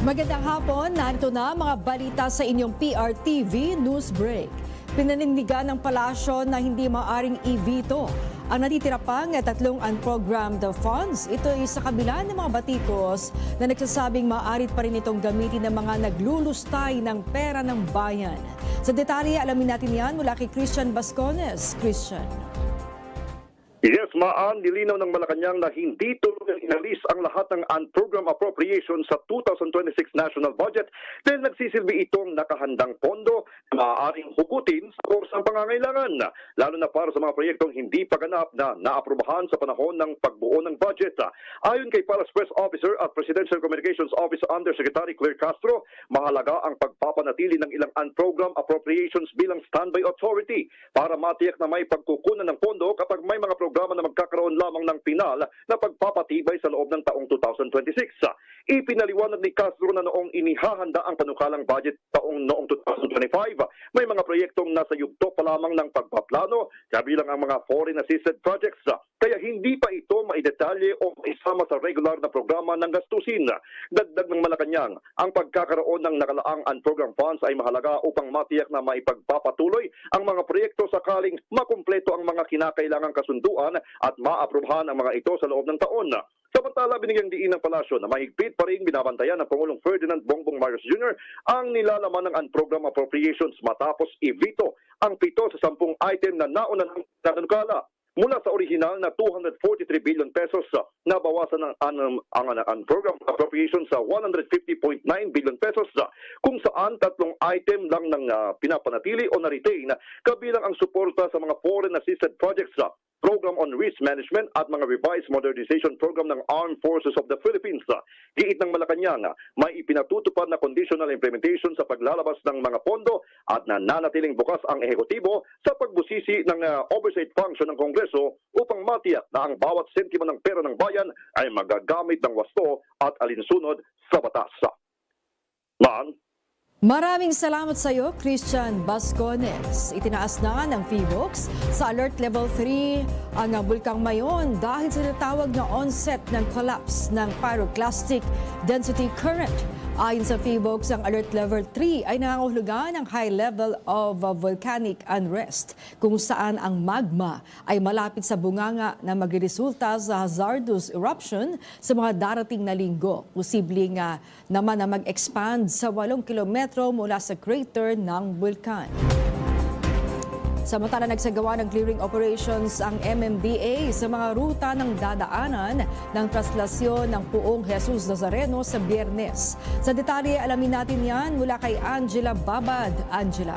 Magandang hapon, narito na mga balita sa inyong PRTV News Break. Pinanindigan ng palasyo na hindi maaring i-veto ang natitira pang tatlong unprogrammed funds. Ito ay sa kabila ng mga batikos na nagsasabing maaari pa rin itong gamitin ng mga naglulustay ng pera ng bayan. Sa detalye, alamin natin yan mula kay Christian Bascones. Christian. Yes, nilinaw ng Malacanang na hindi tulungan inalis ang lahat ng unprogrammed appropriation sa 2026 national budget dahil nagsisilbi itong nakahandang pondo na maaaring hugutin sa oras ng pangangailangan, lalo na para sa mga proyektong hindi paganap na naaprubahan sa panahon ng pagbuo ng budget. Ayon kay Palace Press Officer at Presidential Communications Office Undersecretary Claire Castro, mahalaga ang pagpapanatili ng ilang unprogrammed appropriations bilang standby authority para matiyak na may pagkukunan ng pondo kapag may mga programa na magkakaroon lamang ng pinal na pagpapatibay sa loob ng taong 2026. Ipinaliwanag ni Castro na noong inihahanda ang panukalang budget noong 2025, may mga proyektong nasa yugto pa lamang ng pagpaplano, kabilang ang mga foreign assisted projects, kaya hindi pa ito maidetalye o maisama sa regular na programa ng gastusin. Dagdag ng Malacanang, ang pagkakaroon ng nakalaang unprogrammed funds ay mahalaga upang matiyak na maipagpapatuloy ang mga proyekto sakaling makumpleto ang mga kinakailangang kasunduan at maaprubahan ang mga ito sa loob ng taon. Samantala, binigyang diin ng palasyo na mahigpit pa rin binabantayan ng Pangulong Ferdinand Bongbong Marcos Jr. ang nilalaman ng unprogrammed appropriations matapos i-veto ang 7 sa 10 item na nauna ng nanukala. Mula sa orihinal na 243 billion pesos, nabawasan ang unprogrammed appropriation sa 150.9 billion pesos, kung saan tatlong item lang ng pinapanatili o na-retain, kabilang ang suporta sa mga foreign assisted projects, Program on Risk Management at mga revised modernization program ng Armed Forces of the Philippines. Giit ng Malacanang, may ipinatutupad na conditional implementation sa paglalabas ng mga pondo at nananatiling bukas ang ehekutibo sa pagbusisi ng oversight function ng Kongreso upang matiyak na ang bawat sentimo ng pera ng bayan ay magagamit ng wasto at alinsunod sa batas. Maraming salamat sa iyo, Christian Bascones. Itinaas na ng PHIVOLCS sa Alert Level 3 ang Bulkang Mayon dahil sa tinatawag na onset ng collapse ng pyroclastic density current. Ayon sa PHIVOLCS, ang Alert Level 3 ay nangangahulugan ng high level of volcanic unrest kung saan ang magma ay malapit sa bunganga na magresulta sa hazardous eruption sa mga darating na linggo. Posibleng naman na mag-expand sa 8 kilometro mula sa crater ng bulkan. Samantala, nagsagawa ng clearing operations ang MMDA sa mga ruta ng dadaanan ng traslasyon ng Poong Jesus Nazareno sa Biyernes. Sa detalye, alamin natin yan mula kay Angela Babad. Angela.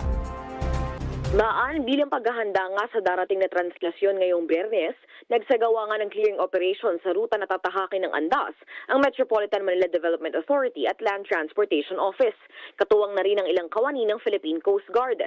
Bilang paghahanda nga sa darating na translasyon ngayong Biyernes, nagsagawa nga ng clearing operation sa ruta na tatahakin ng andas ang Metropolitan Manila Development Authority at Land Transportation Office. Katuwang na rin ang ilang kawani ng Philippine Coast Guard.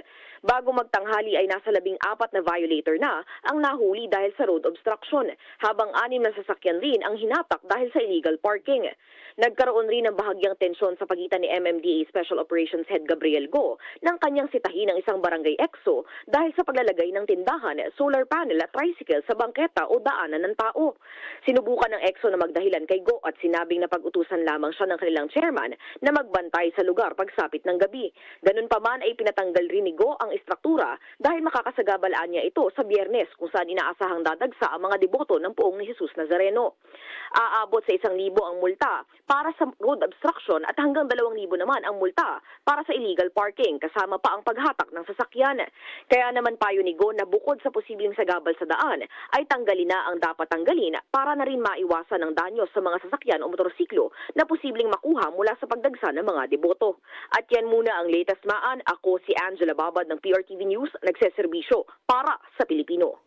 Bago magtanghali ay nasa 14 na violator na ang nahuli dahil sa road obstruction, habang 6 na sasakyan rin ang hinatak dahil sa illegal parking. Nagkaroon rin ng bahagyang tensyon sa pagitan ni MMDA Special Operations Head Gabriel Go ng kanyang sitahin ng isang barangay EXO dahil sa paglalagay ng tindahan, solar panel at tricycle sa bangketa o daanan ng tao. Sinubukan ng EXO na magdahilan kay Go at sinabing na pag-utusan lamang siya ng kanilang chairman na magbantay sa lugar pagsapit ng gabi. Ganun pa man ay pinatanggal rin ni Go ang istruktura dahil makakasagabalaan niya ito sa Biyernes kung saan inaasahang dadagsa ang mga deboto ng Poong ni Jesus Nazareno. Aabot sa 1,000 ang multa para sa road obstruction at hanggang 2,000 naman ang multa para sa illegal parking, kasama pa ang paghatak ng sasakyan. Kaya naman payo ni Go na bukod sa posibleng sagabal sa daan, ay tanggalin na ang dapat tanggalin para na rin maiwasan ang danyo sa mga sasakyan o motorsiklo na posibleng makuha mula sa pagdagsa ng mga deboto. At yan muna ang latest maan. Ako si Angela Babad ng PRTV News, nagseserbisyo para sa Pilipino.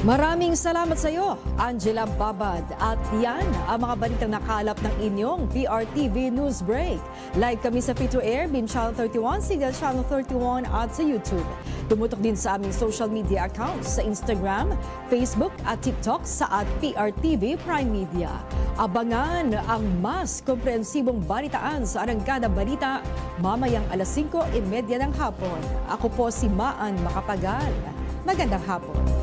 Maraming salamat sa iyo, Angela Babad. At yan ang mga balitang nakalap ng inyong PRTV News Break. Live kami sa Free-to-Air, Beam Channel 31, Signal Channel 31 at sa YouTube. Tumutok din sa aming social media accounts sa Instagram, Facebook at TikTok sa @PRTV Prime Media. Abangan ang mas komprehensibong balitaan sa Arangkada Balita mamayang alas 5:30 ng hapon. Ako po si Maan Macapagal. Magandang hapon.